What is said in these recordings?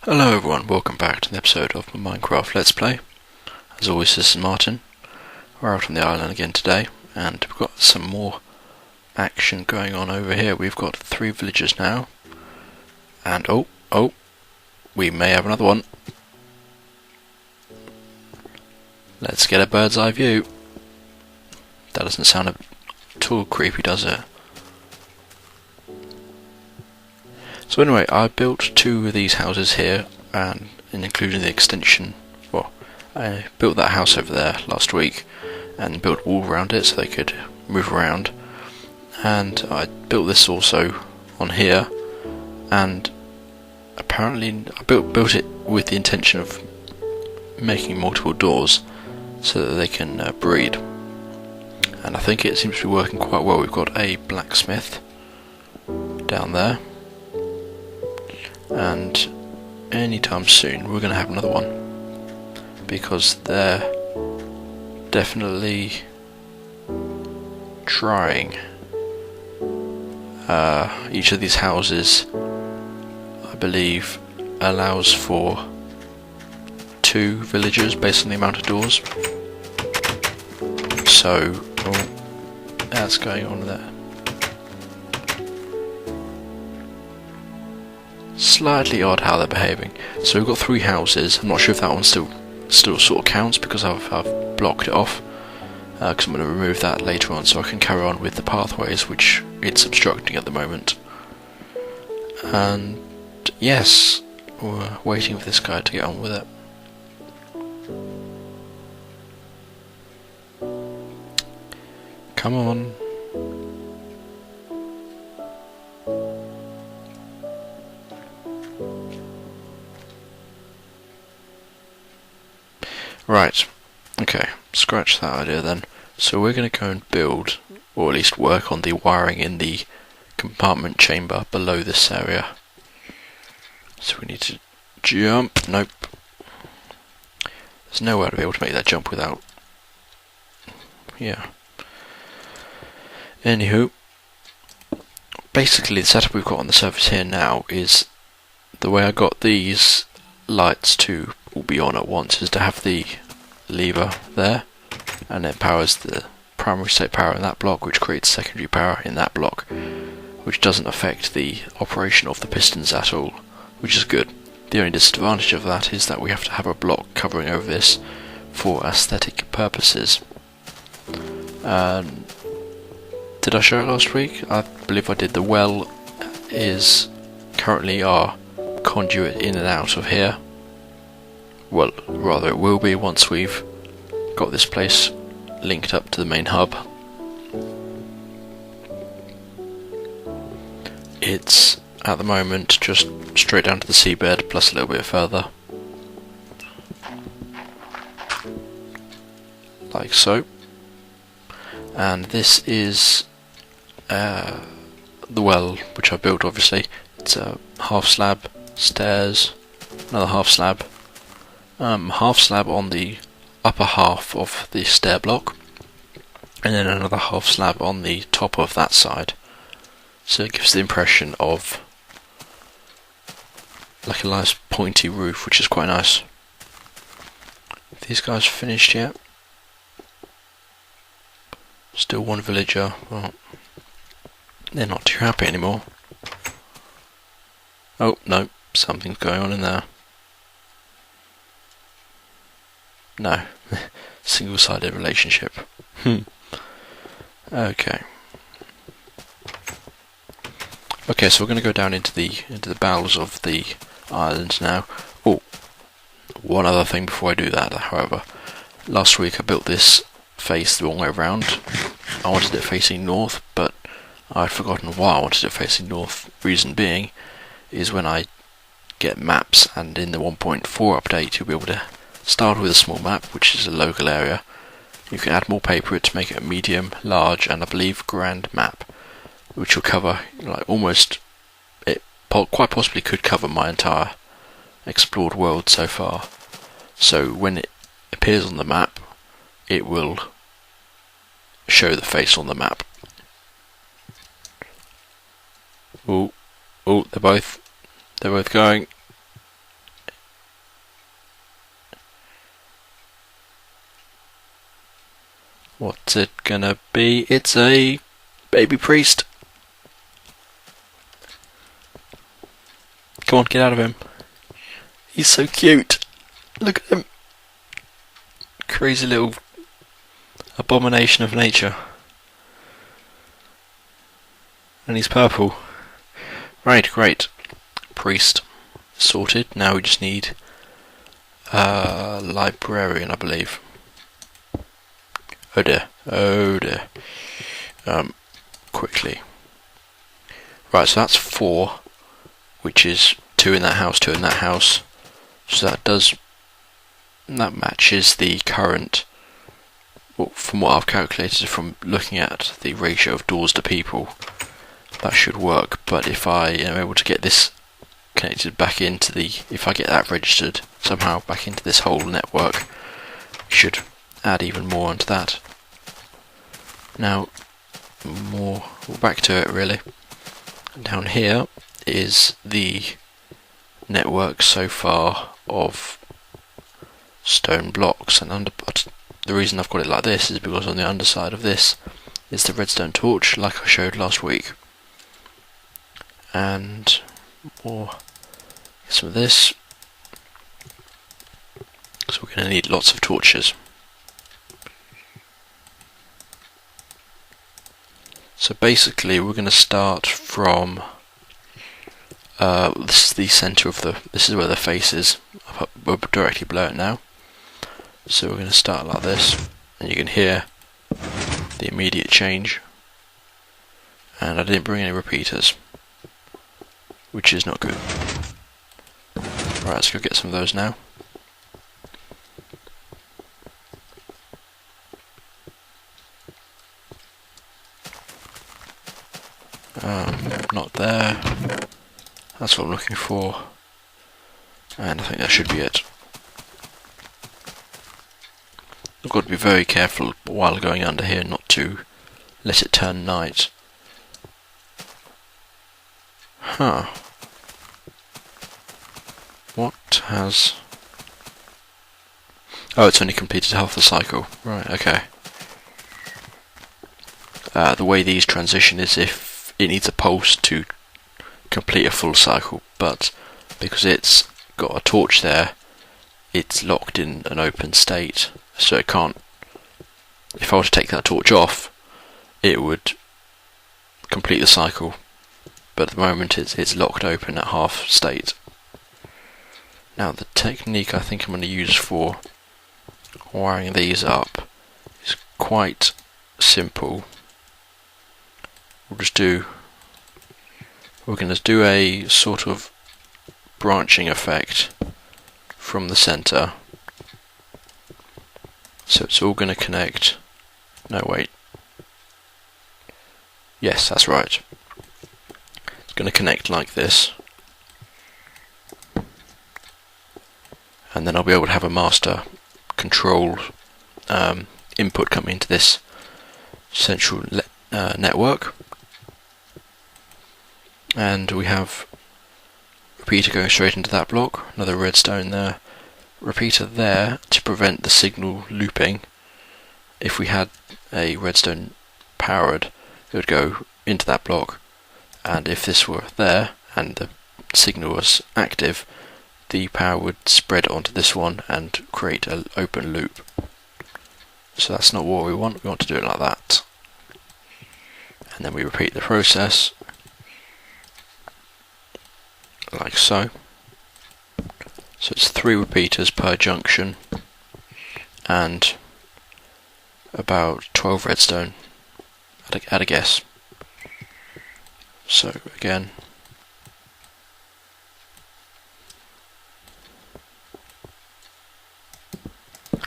Hello everyone, welcome back to the episode of my MineCraft Let's Play. As always, this is Martin. We're out on the island again today, and we've got some more action going on over here. We've got 3 villagers now, and oh, we may have another one. Let's get a bird's eye view. That doesn't sound at all creepy, does it? So anyway, I built 2 of these houses here, and including the extension. Well, I built that house over there last week, and built a wall around it so they could move around. And I built this also on here, and apparently I built it with the intention of making multiple doors so that they can breed. And I think it seems to be working quite well. We've got a blacksmith down there, and anytime soon we're going to have another one, because they're definitely trying. Each of these houses, I believe, allows for 2 villagers based on the amount of doors. So, that's going on there. Slightly odd how they're behaving. So we've got 3 houses. I'm not sure if that one still sort of counts, because I've blocked it off. Because I'm going to remove that later on so I can carry on with the pathways, which it's obstructing at the moment. And yes, we're waiting for this guy to get on with it. Come on. Right, okay, scratch that idea then. So we're going to go and build, or at least work on the wiring in the compartment chamber below this area. So we need to jump. Nope. There's no way to be able to make that jump without... yeah. Anywho, basically the setup we've got on the surface here now is, the way I got these lights to all be on at once is to have the lever there, and it powers the primary state power in that block, which creates secondary power in that block, which doesn't affect the operation of the pistons at all, which is good. The only disadvantage of that is that we have to have a block covering over this for aesthetic purposes. Did I show it last week? I believe I did. The well is currently our conduit in and out of here. Well, rather it will be once we've got this place linked up to the main hub. It's at the moment just straight down to the seabed, plus a little bit further, like so. And this is the well which I built, obviously. It's a half slab, stairs, another half slab on the upper half of the stair block, and then another half slab on the top of that side. So it gives the impression of like a nice pointy roof, which is quite nice. These guys finished yet? Still 1 villager. Well, they're not too happy anymore. Oh no, something's going on in there. No, single-sided relationship. Okay. Okay, so we're going to go down into the bowels of the island now. Oh, one other thing before I do that, however. Last week I built this face the wrong way around. I wanted it facing north, but I'd forgotten why I wanted it facing north. Reason being is when I get maps, and in the 1.4 update you'll be able to start with a small map, which is a local area. You can add more paper to make it a medium, large, and I believe grand map, which will cover like almost, it quite possibly could cover my entire explored world so far. So when it appears on the map, it will show the face on the map. Oh, they're both going. What's it gonna be? It's a baby priest. Come on, get out of him. He's so cute. Look at him. Crazy little abomination of nature. And he's purple. Right, great. Priest sorted. Now we just need a librarian, I believe. Oh dear. Oh dear. Quickly. Right, so that's 4, which is 2 in that house, 2 in that house. So that matches the current, well, from what I've calculated from looking at the ratio of doors to people, that should work. But if I am able to get this connected back into if I get that registered somehow back into this whole network, it should add even more onto that. Now, back to it really. Down here is the network so far of stone blocks, and the reason I've got it like this is because on the underside of this is the redstone torch, like I showed last week, and some of this. So we're going to need lots of torches. So basically we're going to start from this is the centre of this is where the face is. We're directly below it now. So we're going to start like this, and you can hear the immediate change. And I didn't bring any repeaters, which is not good. Right, let's go get some of those now. Not there. That's what I'm looking for. And I think that should be it. I've got to be very careful while going under here not to let it turn night. Huh. What has... Oh, it's only completed half the cycle. Right, okay. The way these transition is if it needs a pulse to complete a full cycle, but because it's got a torch there, it's locked in an open state, so it can't... If I were to take that torch off, it would complete the cycle, but at the moment it's locked open at half state. Now the technique I think I'm going to use for wiring these up is quite simple. We're going to do a sort of branching effect from the centre. So it's all going to connect. No, wait. Yes, that's right. It's going to connect like this. And then I'll be able to have a master control input coming into this central network. And we have repeater going straight into that block, another redstone there, repeater there to prevent the signal looping. If we had a redstone powered, it would go into that block, and if this were there and the signal was active, the power would spread onto this one and create an open loop. So that's not what we want to do it like that. And then we repeat the process like so. So it's 3 repeaters per junction and about 12 redstone at a guess. So again,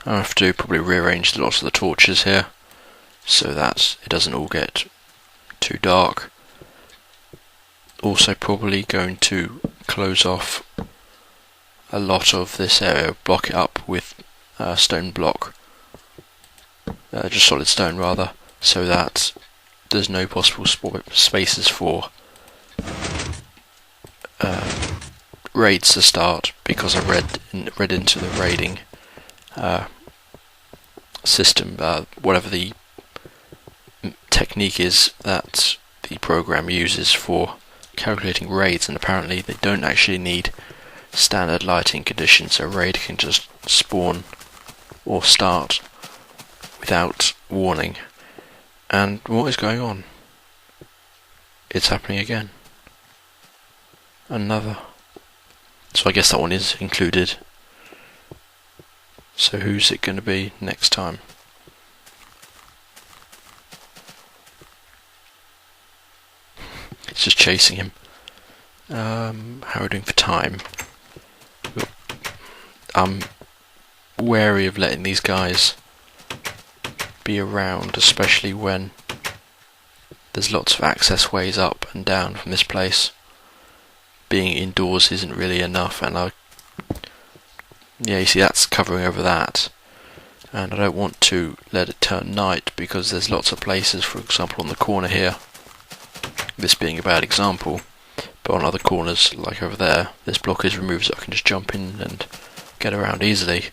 I have to probably rearrange lots of the torches here so that it doesn't all get too dark. Also probably going to close off a lot of this area, block it up with stone block, just solid stone rather, so that there's no possible spaces for raids to start, because I read into the raiding system, whatever the technique is that the program uses for calculating raids, and apparently they don't actually need standard lighting conditions. A raid can just spawn or start without warning. And what is going on? It's happening again. Another. So I guess that one is included. So who's it going to be next time? It's just chasing him. How are we doing for time? I'm wary of letting these guys be around, especially when there's lots of access ways up and down from this place. Being indoors isn't really enough, and yeah, you see that's covering over that, and I don't want to let it turn night because there's lots of places, for example on the corner here, this being a bad example, but on other corners like over there, this block is removed so I can just jump in and get around easily.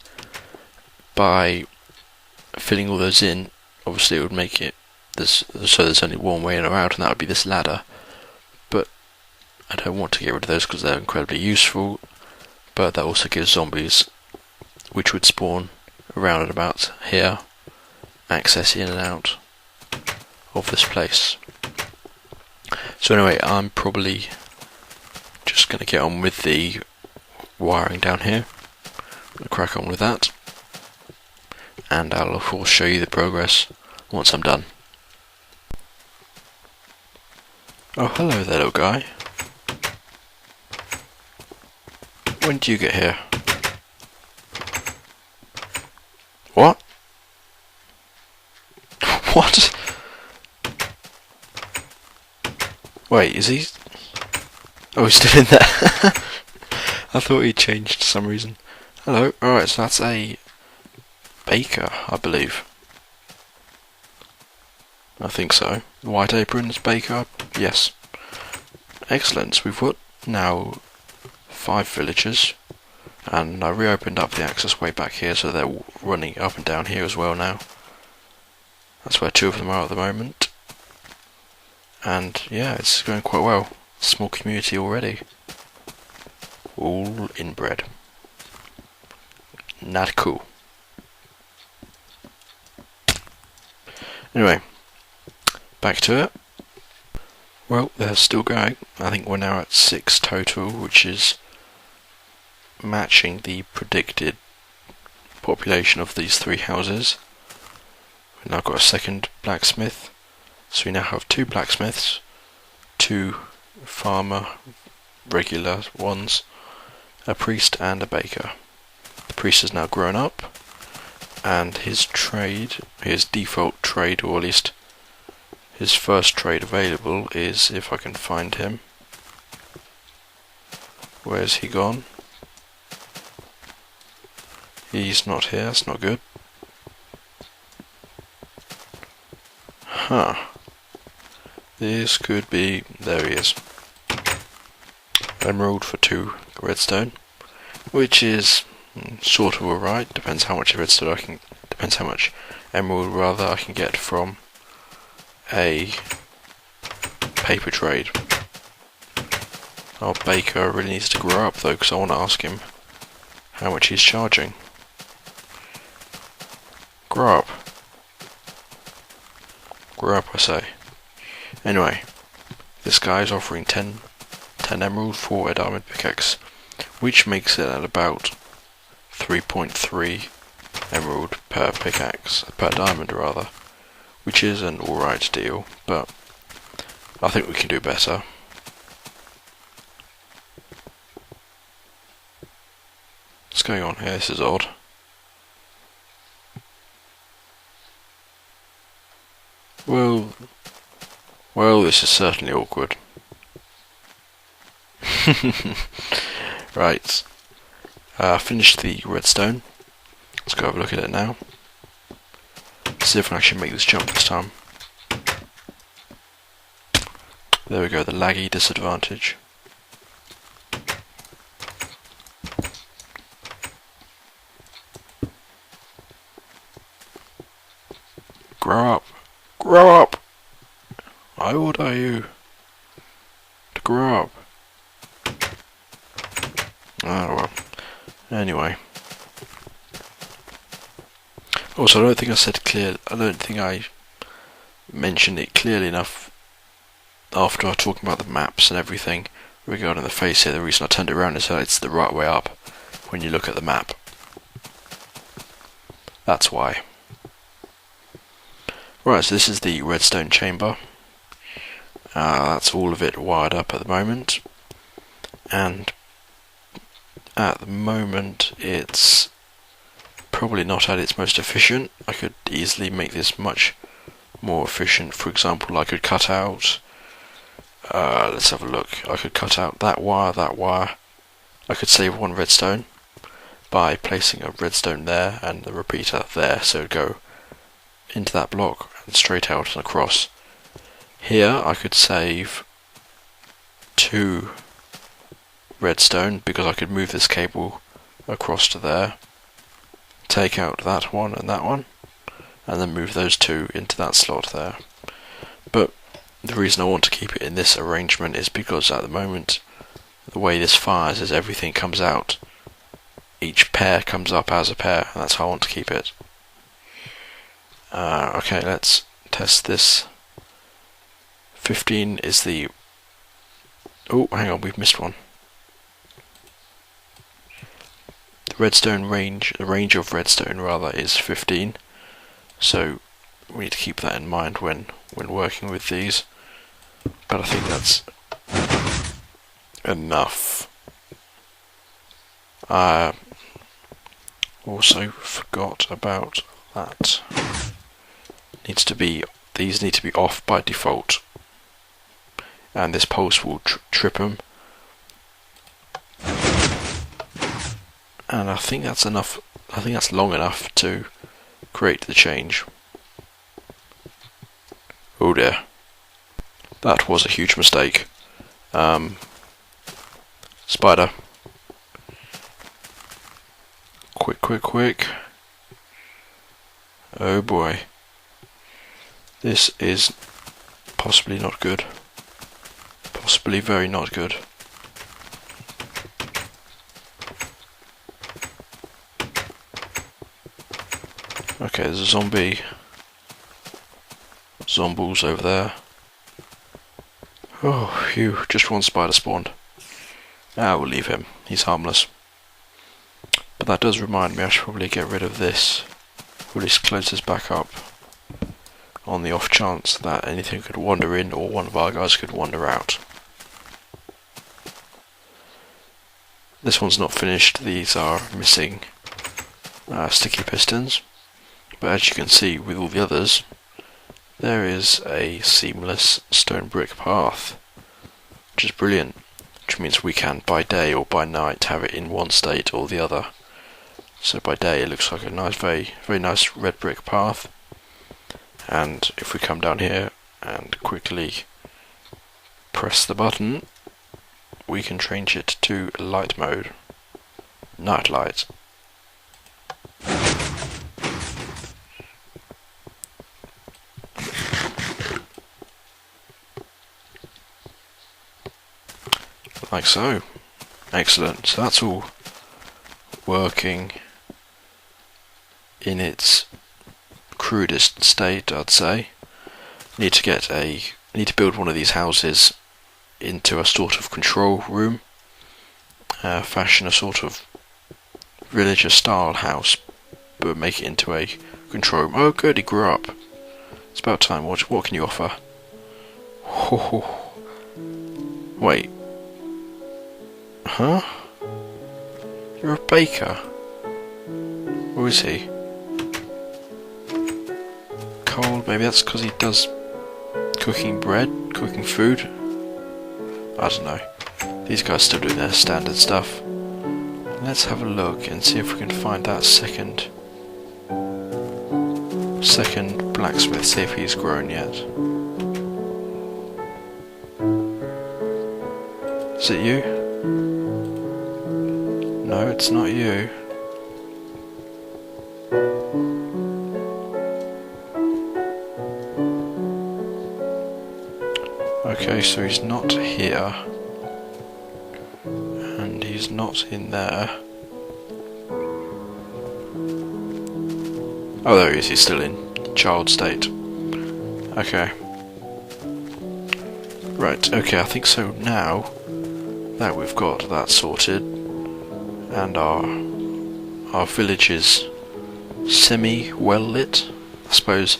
By filling all those in, obviously it would make it so there's only one way in or out, and that would be this ladder, but I don't want to get rid of those because they're incredibly useful, but that also gives zombies, which would spawn around and about here, access in and out of this place. So anyway, I'm probably just going to get on with the wiring down here. I'm going to crack on with that, and I'll of course show you the progress once I'm done. Oh, hello there, little guy. When did you get here? What? What? Wait, is he? Oh, he's still in there. I thought he changed for some reason. Hello. Alright, so that's a baker, I believe. I think so. White aprons, baker, yes. Excellent. So we've got now 5 villagers, and I reopened up the access way back here, so they're running up and down here as well now. That's where 2 of them are at the moment. And yeah, it's going quite well. Small community already. All inbred. Not cool. Anyway, back to it. Well, they're still going. I think we're now at 6 total, which is matching the predicted population of these 3 houses. We've now got a second blacksmith, so we now have 2 blacksmiths, 2 farmer, regular ones, a priest and a baker. The priest has now grown up, and his default trade, or at least his first trade available, is, if I can find him. Where's he gone? He's not here, that's not good. Huh. This could be... there he is. Emerald for 2 redstone, which is sort of alright, depends how much redstone depends how much emerald rather I can get from a paper trade. Our baker really needs to grow up though, because I want to ask him how much he's charging. Grow up. Grow up, I say. Anyway, this guy is offering 10 emerald for a diamond pickaxe, which makes it at about 3.3 emerald per pickaxe, per diamond rather, which is an alright deal, but I think we can do better. What's going on here? This is odd. Well, this is certainly awkward. Right, finished the redstone. Let's go have a look at it now. See if I can actually make this jump this time. There we go, the laggy disadvantage. Grow up! Grow up! I order you to grow up. Oh well. Anyway. Also, I don't think I mentioned it clearly enough after I was talking about the maps and everything regarding the face here. The reason I turned it around is that it's the right way up when you look at the map. That's why. Right, so this is the redstone chamber. That's all of it wired up at the moment. And at the moment it's probably not at its most efficient. I could easily make this much more efficient. For example, I could cut out, let's have a look, I could cut out that wire. I could save one redstone by placing a redstone there and the repeater there, so it would go into that block and straight out and across. Here I could save 2 redstone because I could move this cable across to there, take out that one, and then move those 2 into that slot there. But the reason I want to keep it in this arrangement is because at the moment the way this fires is everything comes out, each pair comes up as a pair, and that's how I want to keep it. Okay, let's test this. 15 is the... Oh, hang on, we've missed one. The range of redstone rather, is 15. So we need to keep that in mind when working with these. But I think that's enough. I also forgot about that. These need to be off by default, and this pulse will trip them. And I think that's enough. I think that's long enough to create the change. Oh dear, that was a huge mistake. Spider. Quick. Oh boy. This is possibly not good. Possibly very not good. Okay, there's a zombies over there. Oh, phew, just one spider spawned. We'll leave him, he's harmless. But that does remind me I should probably get rid of this, or at least close this back up, on the off chance that anything could wander in or one of our guys could wander out. This one's not finished, these are missing sticky pistons, but as you can see with all the others, there is a seamless stone brick path, which is brilliant, which means we can by day or by night have it in one state or the other. So by day it looks like a nice, very nice red brick path, and if we come down here and quickly press the button, we can change it to light mode, night light. Like so. Excellent. So that's all working in its crudest state, I'd say. Need to build one of these houses into a sort of control room. Fashion a sort of villager style house, but make it into a control room. Oh good, he grew up. It's about time. What can you offer? Wait. Huh? You're a baker? Or is he? Cold, maybe that's because he does cooking bread, cooking food? I don't know. These guys still do their standard stuff. Let's have a look and see if we can find that second blacksmith, see if he's grown yet. Is it you? No, it's not you. Okay, so he's not here, and he's not in there. Oh, there he is, he's still in child state. Okay. Right, okay, I think so now that we've got that sorted, and our village is semi-well lit. I suppose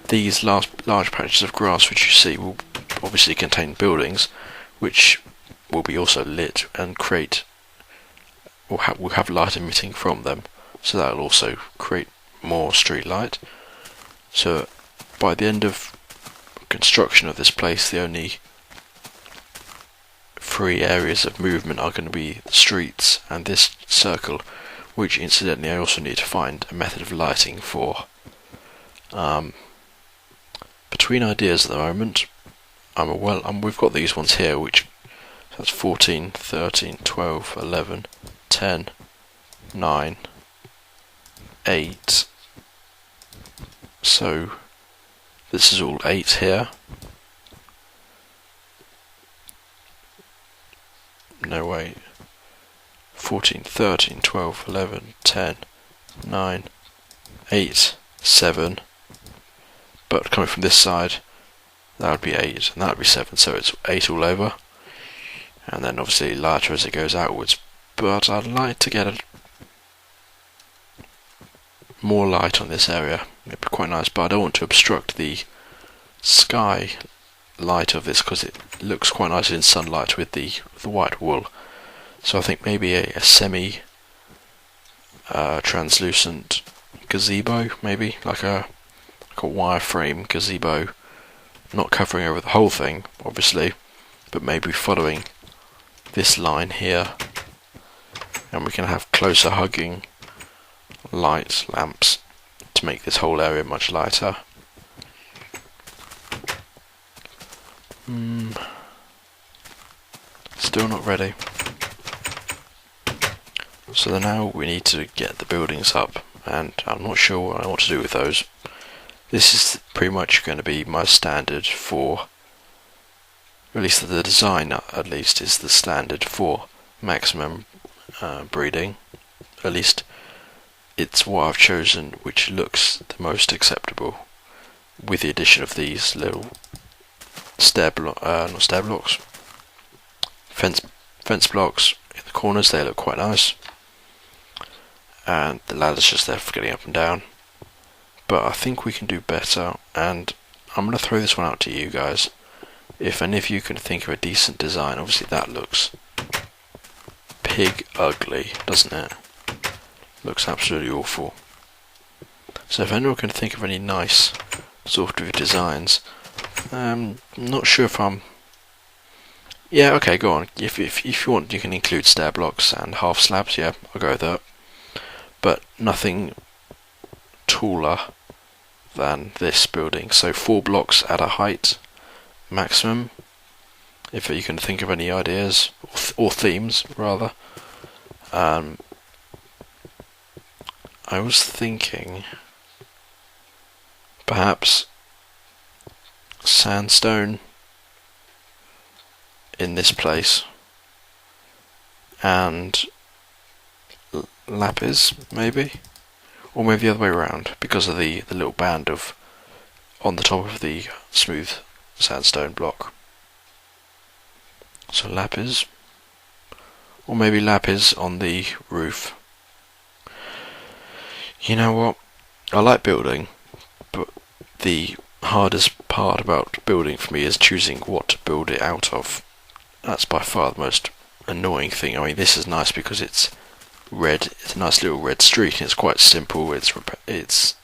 these large patches of grass which you see will obviously contain buildings, which will be also lit and create, will have light emitting from them, so that will also create more street light. So by the end of construction of this place, the only three areas of movement are going to be the streets and this circle, which incidentally I also need to find a method of lighting for. Between ideas at the moment, we've got these ones here, which that's 14, 13, 12, 11, 10, 9, 8. So this is all 8 here. No, wait. 14, 13, 12, 11, 10, 9, 8, 7. But coming from this side, that would be 8, and that would be 7, so it's 8 all over. And then obviously lighter as it goes outwards. But I'd like to get more light on this area. It'd be quite nice, but I don't want to obstruct the sky light of this, because it looks quite nice in sunlight with the white wool. So I think maybe a semi translucent gazebo, maybe like a wireframe gazebo, not covering over the whole thing obviously, but maybe following this line here, and we can have closer hugging light lamps to make this whole area much lighter. Still not ready. So now we need to get the buildings up, and I'm not sure what I want to do with those. This is pretty much going to be my standard for, at least the design at least is the standard for maximum breeding. At least it's what I've chosen which looks the most acceptable, with the addition of these little fence blocks in the corners. They look quite nice, and the ladder's just there for getting up and down. But I think we can do better, and I'm going to throw this one out to you guys. If any of you can think of a decent design, obviously that looks pig ugly, doesn't it? Looks absolutely awful. So if anyone can think of any nice sort of designs, I'm not sure if I'm... Yeah, okay, go on. If you want, you can include stair blocks and half slabs, yeah, I'll go with that. But nothing taller than this building. So 4 blocks at a height maximum, if you can think of any ideas or themes rather. I was thinking perhaps sandstone in this place and lapis maybe, or maybe the other way around, because of the little band of on the top of the smooth sandstone block. So lapis, or maybe lapis on the roof. You know what, I like building, but the hardest part about building for me is choosing what to build it out of. That's by far the most annoying thing. I mean, this is nice because it's red, it's a nice little red streak, and it's quite simple, it's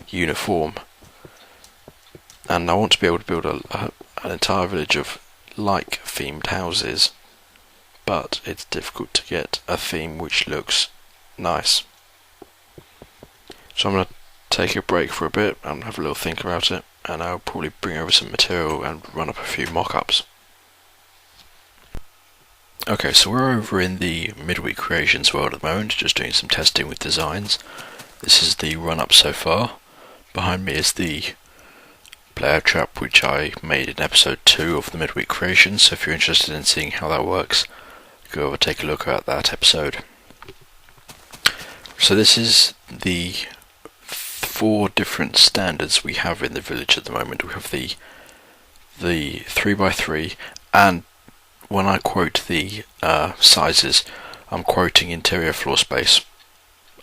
uniform, and I want to be able to build an entire village of like themed houses, but it's difficult to get a theme which looks nice. So I'm going to take a break for a bit and have a little think about it, and I'll probably bring over some material and run up a few mock-ups. Okay, so we're over in the Midweek Creations world at the moment, just doing some testing with designs. This is the run-up so far. Behind me is the layout trap, which I made in episode 2 of the midweek creation, so if you're interested in seeing how that works, go over take a look at that episode. So this is the 4 different standards we have in the village at the moment. We have the 3x3, and when I quote the sizes, I'm quoting interior floor space.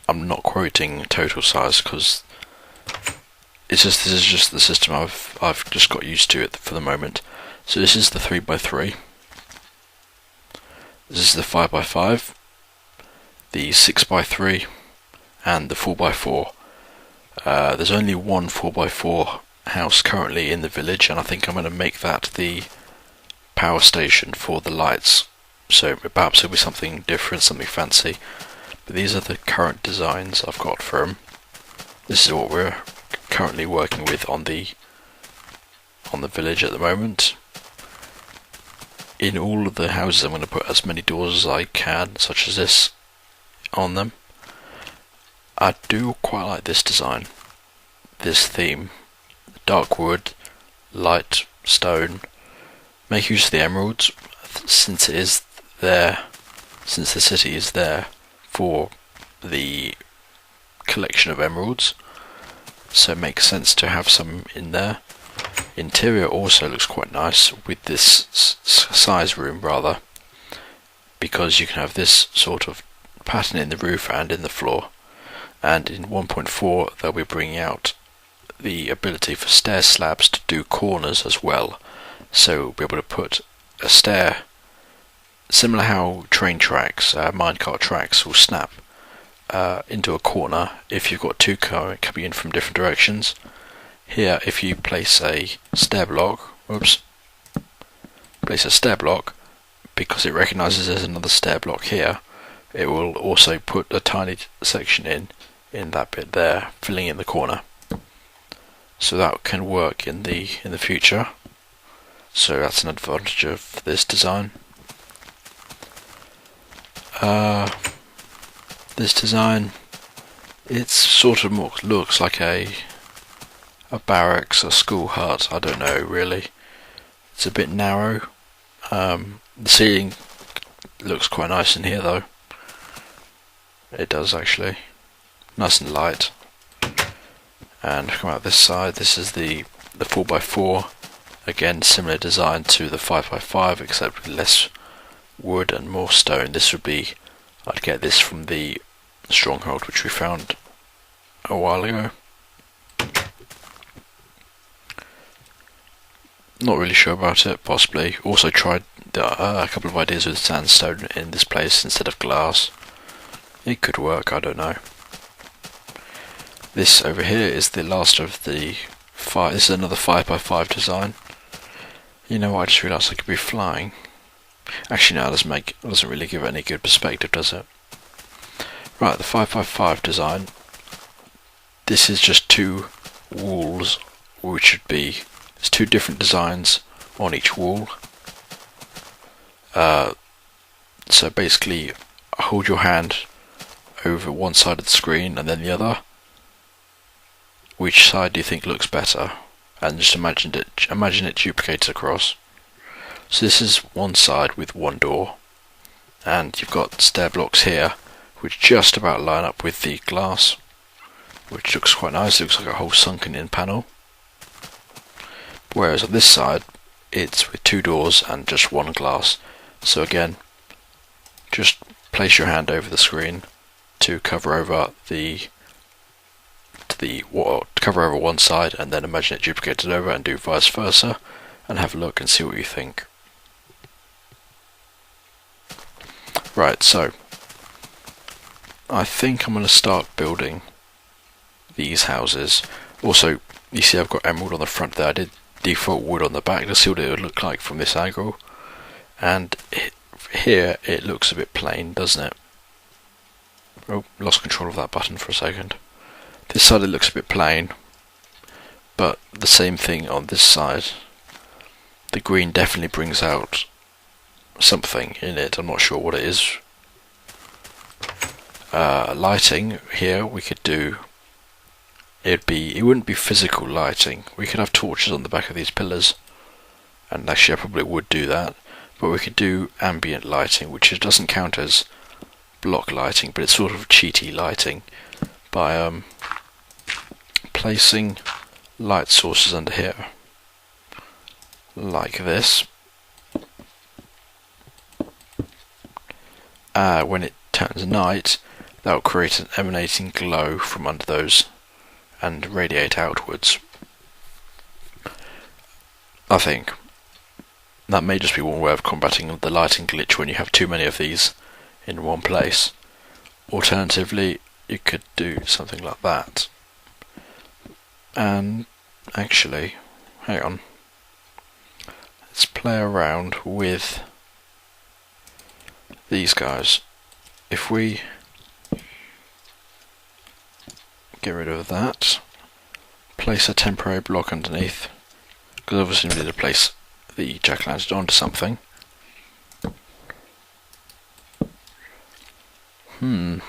I'm not quoting total size because this is just the system I've just got used to it for the moment. So this is the 3x3. This is the 5x5, the 6x3, and the 4x4. There's only one 4x4 house currently in the village, and I think I'm going to make that the power station for the lights. So perhaps it'll be something different, something fancy. But these are the current designs I've got for them. This is what we're currently working with on the village at the moment. In all of the houses I'm going to put as many doors as I can, such as this, on them. I do quite like this design, this theme. Dark wood, light stone. Make use of the emeralds, since it is there, since the city is there for the collection of emeralds, so it makes sense to have some in there. Interior also looks quite nice with this size room rather, because you can have this sort of pattern in the roof and in the floor. And in 1.4 they'll be bringing out the ability for stair slabs to do corners as well, so we'll be able to put a stair, similar how train tracks, minecart tracks will snap into a corner if you've got 2 coming in from different directions. Here, if you place a stair block, because it recognises there's another stair block here, it will also put a tiny section in that bit there, filling in the corner. So that can work in the future. So that's an advantage of this design. This design, it's sort of more looks like a barracks, a school hut. I don't know really. It's a bit narrow. The ceiling looks quite nice in here though. It does actually. Nice and light. And come out this side. This is the 4x4. Again, similar design to the 5x5, except with less wood and more stone. This would be, I'd get this from the stronghold which we found a while ago. Not really sure about it, possibly. Also tried a couple of ideas with sandstone in this place instead of glass. It could work, I don't know. This over here is the last of the 5. This is another 5x5 design. You know what, I just realised I could be flying. Actually no, it doesn't really give it any good perspective, does it? Right, the 5x5 design. This is just 2 walls, which should be, there's 2 different designs on each wall. So basically, hold your hand over one side of the screen and then the other. Which side do you think looks better? And just imagine it duplicates across. So this is one side with one door, and you've got stair blocks here which just about line up with the glass, which looks quite nice. It looks like a whole sunken in panel. Whereas on this side it's with 2 doors and just 1 glass. So again, just place your hand over the screen to cover over cover over one side, and then imagine it duplicated over, and do vice versa, and have a look and see what you think. Right, so I think I'm going to start building these houses. Also, you see I've got emerald on the front there. I did default wood on the back to see what it would look like from this angle, and here it looks a bit plain, doesn't it? Oh, lost control of that button for a second. This side it looks a bit plain, but the same thing on this side. The green definitely brings out something in it. I'm not sure what it is. Lighting here, we could do it wouldn't be physical lighting. We could have torches on the back of these pillars, and actually I probably would do that, but we could do ambient lighting, which doesn't count as block lighting, but it's sort of cheaty lighting by placing light sources under here like this. When it turns night, that will create an emanating glow from under those and radiate outwards. I think that may just be one way of combating the lighting glitch when you have too many of these in one place. Alternatively, you could do something like that. And actually, hang on, let's play around with these guys. If we get rid of that, place a temporary block underneath, because obviously we need to place the jack-o'-lantern onto something. No,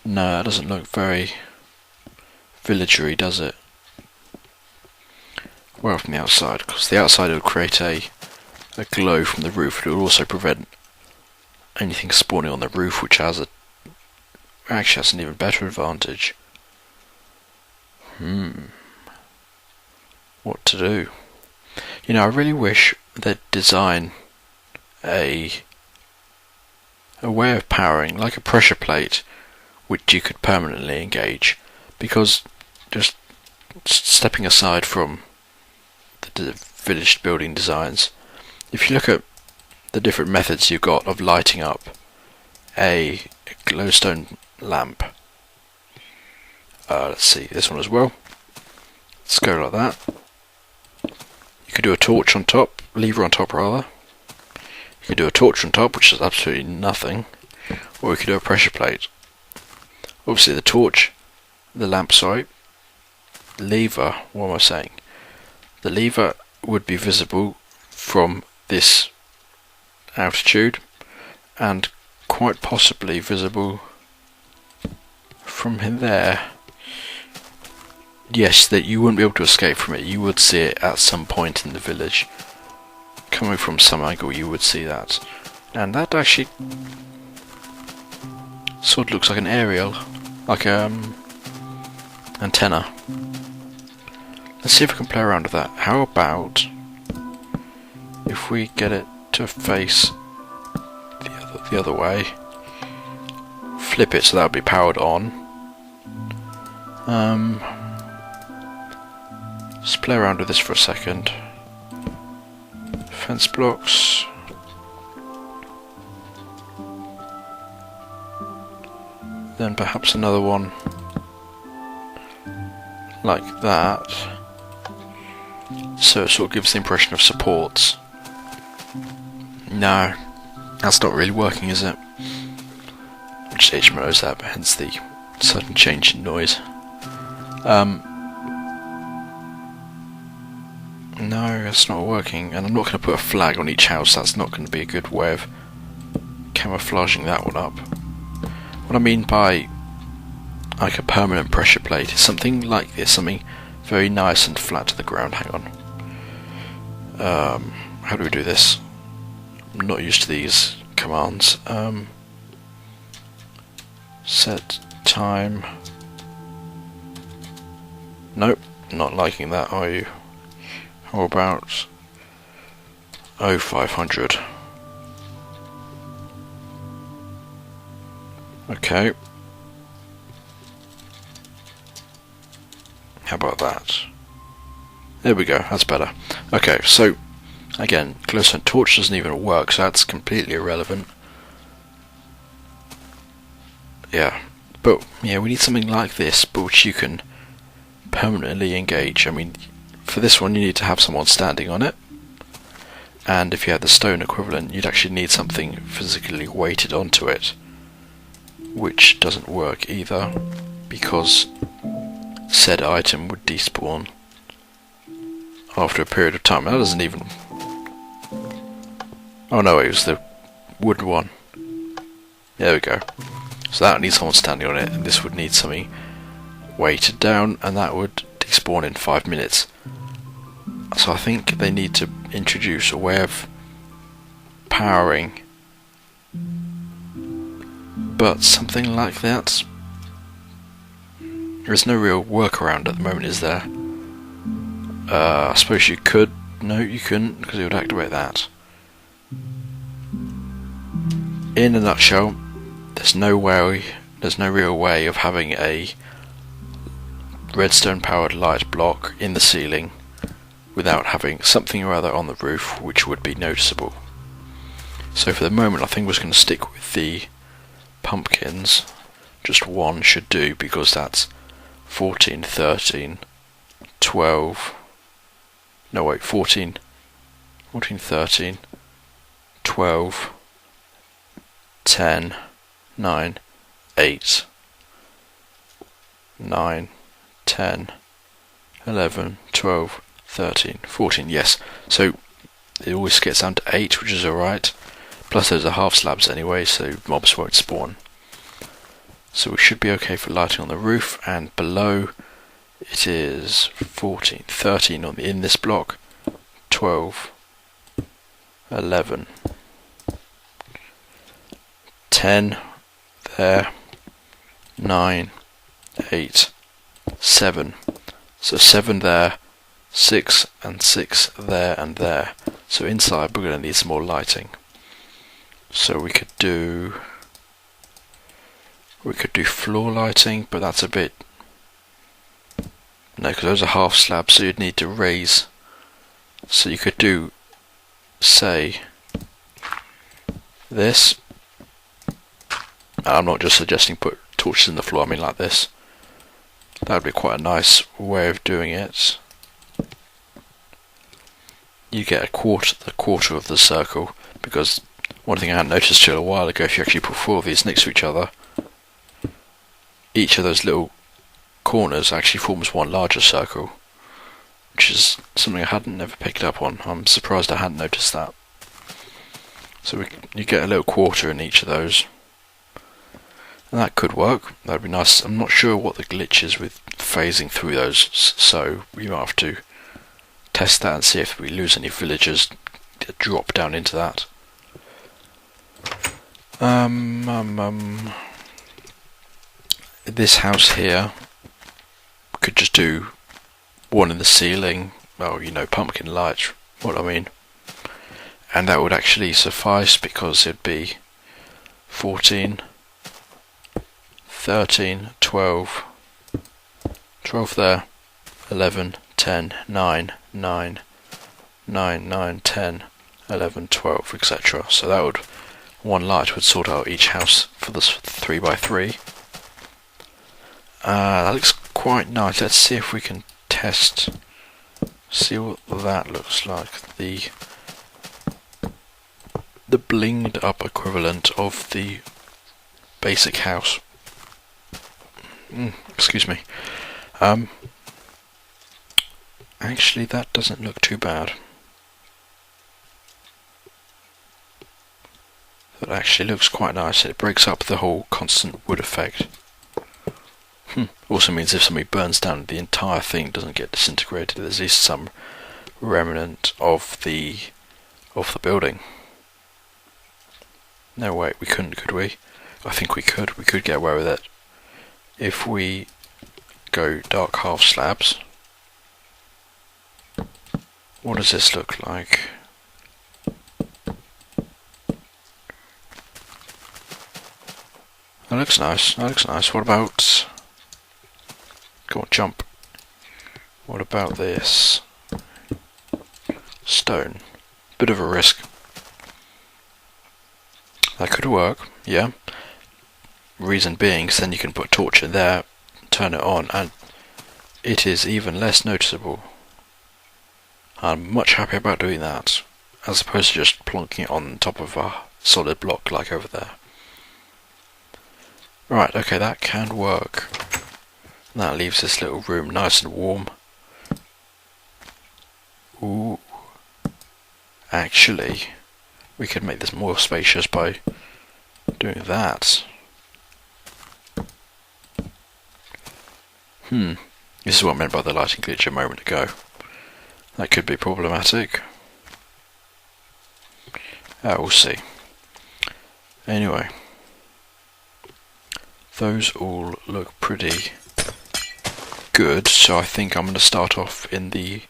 that doesn't look very villagery, does it? Well, from the outside, because the outside will create a glow from the roof. It will also prevent anything spawning on the roof, which actually has an even better advantage. What to do? You know, I really wish they'd design a way of powering, like a pressure plate, which you could permanently engage, because just stepping aside from the village building designs, if you look at the different methods you've got of lighting up a glowstone lamp, let's see, this one as well, let's go like that. You could do a torch on top, lever on top rather. You could do a torch on top, which is absolutely nothing, or we could do a pressure plate. Obviously the torch, the lamp, sorry, lever, what am I saying? The lever would be visible from this altitude, and quite possibly visible from there. Yes, that you wouldn't be able to escape from it. You would see it at some point in the village. Coming from some angle, you would see that. And that actually sort of looks like an aerial, like antenna. Let's see if we can play around with that. How about if we get it to face the other way, flip it so that would be powered on. Let's play around with this for a second. Fence blocks. Then perhaps another one like that, so it sort of gives the impression of supports. No, that's not really working, is it? Which HMOs that, hence the sudden change in noise. No, that's not working, and I'm not going to put a flag on each house. That's not going to be a good way of camouflaging that one up. What I mean by like a permanent pressure plate is something like this, something very nice and flat to the ground. Hang on. How do we do this? I'm not used to these commands. Set time. Nope, not liking that, are you? How about 0500? Okay. How about that? There we go, that's better. Okay, so again, glowstone torch doesn't even work, so that's completely irrelevant. Yeah, but yeah, we need something like this, but which you can permanently engage. I mean, for this one you need to have someone standing on it, and if you had the stone equivalent you'd actually need something physically weighted onto it, which doesn't work either, because said item would despawn after a period of time. That doesn't even... Oh no, it was the wood one. There we go. So that would need someone standing on it, and this would need something weighted down, and that would despawn in 5 minutes. So I think they need to introduce a way of powering, but something like that. There's no real workaround at the moment, is there? I suppose you could. No, you couldn't, because it would activate that. In a nutshell, there's no real way of having a redstone powered light block in the ceiling without having something or other on the roof which would be noticeable. So for the moment I think we're just going to stick with the pumpkins. Just one should do, because that's 14, 13, 12, no wait, 14, 13, 12, 10, 9, 8, 9, 10, 11, 12, 13, 14, yes. So it always gets down to 8, which is alright. Plus those are half slabs anyway, so mobs won't spawn. So we should be okay for lighting on the roof, and below it is 14, 13 in this block, 12, 11, 10 there, 9, 8, 7. So 7 there, 6 and 6 there and there. So inside we're going to need some more lighting. So we could do floor lighting, but that's a bit, no, because those are half slabs, so you'd need to raise. So you could do, say, this. And I'm not just suggesting put torches in the floor, I mean like this. That would be quite a nice way of doing it. You get the quarter of the circle, because one thing I hadn't noticed till a while ago, if you actually put 4 of these next to each other, each of those little corners actually forms one larger circle, which is something I hadn't never picked up on. I'm surprised I hadn't noticed that. So you get a little quarter in each of those, and that could work. That'd be nice. I'm not sure what the glitch is with phasing through those, so we might have to test that and see if we lose any villagers that drop down into that. This house here could just do one in the ceiling. Well, you know, pumpkin lights, what I mean. And that would actually suffice, because it'd be 14, 13, 12, 12 there, 11, 10, 9, 9, 9, 9, 10, 11, 12, etc. So that would, one light would sort out each house for this 3x3. That looks quite nice. Let's see if we can test, see what that looks like. The blinged up equivalent of the basic house. Excuse me. Actually, that doesn't look too bad. That actually looks quite nice. It breaks up the whole constant wood effect. Also means if somebody burns down, the entire thing doesn't get disintegrated. There's at least some remnant of the building. No, wait, we couldn't, could we? I think we could. We could get away with it if we go dark half slabs. What does this look like? That looks nice. That looks nice. What about? Go on, jump. What about this? Stone. Bit of a risk. That could work, yeah. Reason being, then you can put a torch in there, turn it on, and it is even less noticeable. I'm much happier about doing that, as opposed to just plonking it on top of a solid block like over there. Right, okay, that can work. That leaves this little room nice and warm. Ooh. Actually, we could make this more spacious by doing that. This is what I meant by the lighting glitch a moment ago. That could be problematic. We'll see. Anyway, those all look pretty good, so I think I'm going to start off in the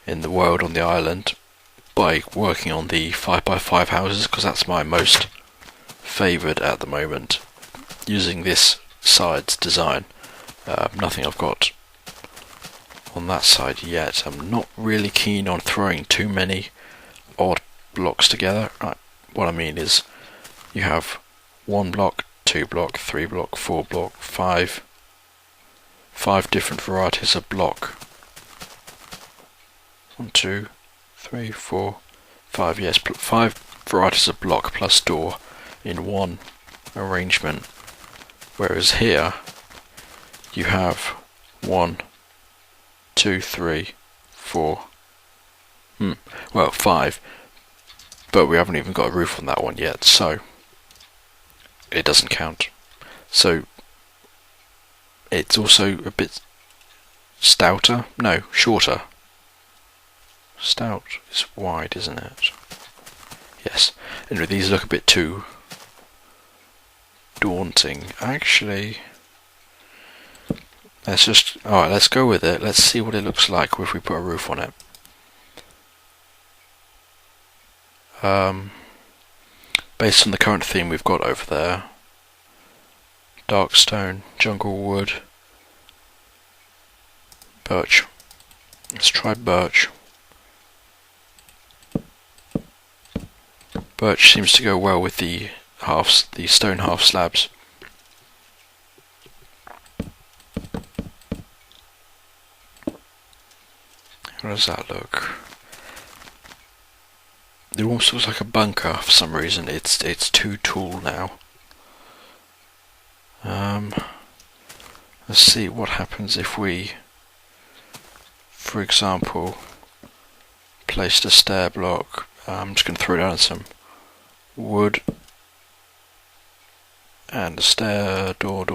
world on the island by working on the 5x5 houses, because that's my most favoured at the moment, using this side's design. Nothing I've got on that side yet. I'm not really keen on throwing too many odd blocks together. What I mean is, you have 1 block, 2 block, 3 block, 4 block, 5 different varieties of block. 1, 2, 3, 4, 5. Yes, 5 varieties of block plus door in one arrangement. Whereas here you have 1, 2, 3, 4. Well, 5. But we haven't even got a roof on that one yet, so it doesn't count. So it's also a bit stouter. No, shorter. Stout is wide, isn't it? Yes. Anyway, these look a bit too daunting. Actually, let's go with it. Let's see what it looks like if we put a roof on it. Based on the current theme we've got over there, dark stone, jungle wood, birch. Let's try birch. Birch seems to go well with the stone half slabs. How does that look? It almost looks like a bunker for some reason. It's too tall now. Let's see what happens if we, for example, placed a stair block. I'm just going to throw down some wood and a stair, door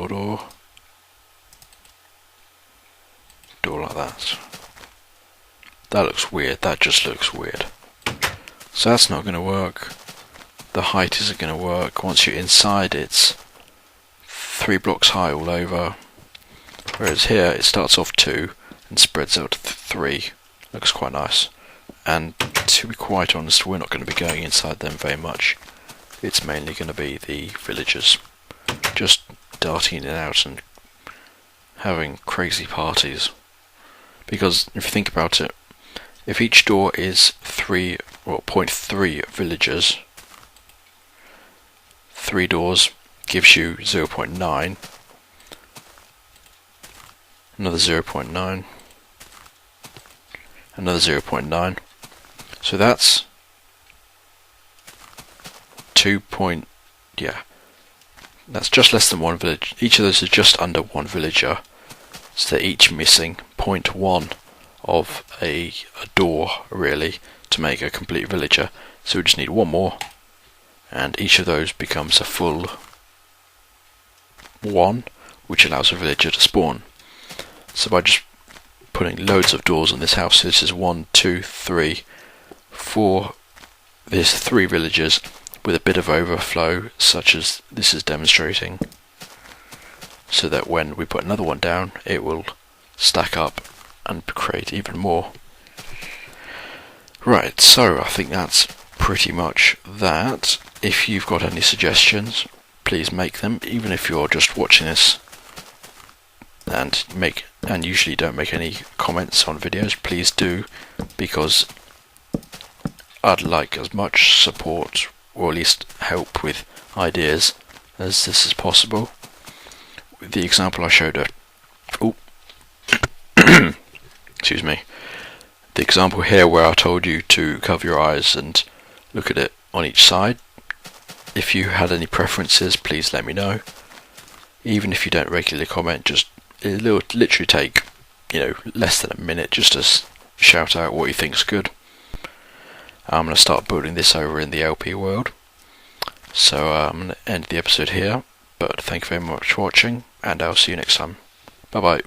like that. That looks weird. That just looks weird. So that's not going to work. The height isn't going to work. Once you're inside, it's 3 blocks high all over. Whereas here, it starts off 2 and spreads out to 3. Looks quite nice. And to be quite honest, we're not going to be going inside them very much. It's mainly going to be the villagers just darting in and out and having crazy parties. Because if you think about it, if each door is 0.3 villagers, 3 doors gives you 0.9, another 0.9, another 0.9. So that's 2. That's just less than 1 village. Each of those is just under 1 villager. So they're each missing 0.1 of a door, really, to make a complete villager. So we just need 1 more, and each of those becomes a full 1, which allows a villager to spawn. So by just putting loads of doors on this house, this is 1, 2, 3, 4. There's 3 villagers with a bit of overflow, such as this is demonstrating, so that when we put another one down, it will stack up and create even more. Right, so I think that's pretty much that. If you've got any suggestions, please make them, even if you're just watching this and usually don't make any comments on videos. Please do, because I'd like as much support, or at least help with ideas, as this is possible. The example I showed excuse me. The example here where I told you to cover your eyes and look at it on each side. If you had any preferences, please let me know. Even if you don't regularly comment, it'll literally take, less than a minute just to shout out what you think's good. I'm going to start building this over in the LP world. So I'm going to end the episode here, but thank you very much for watching, and I'll see you next time. Bye bye.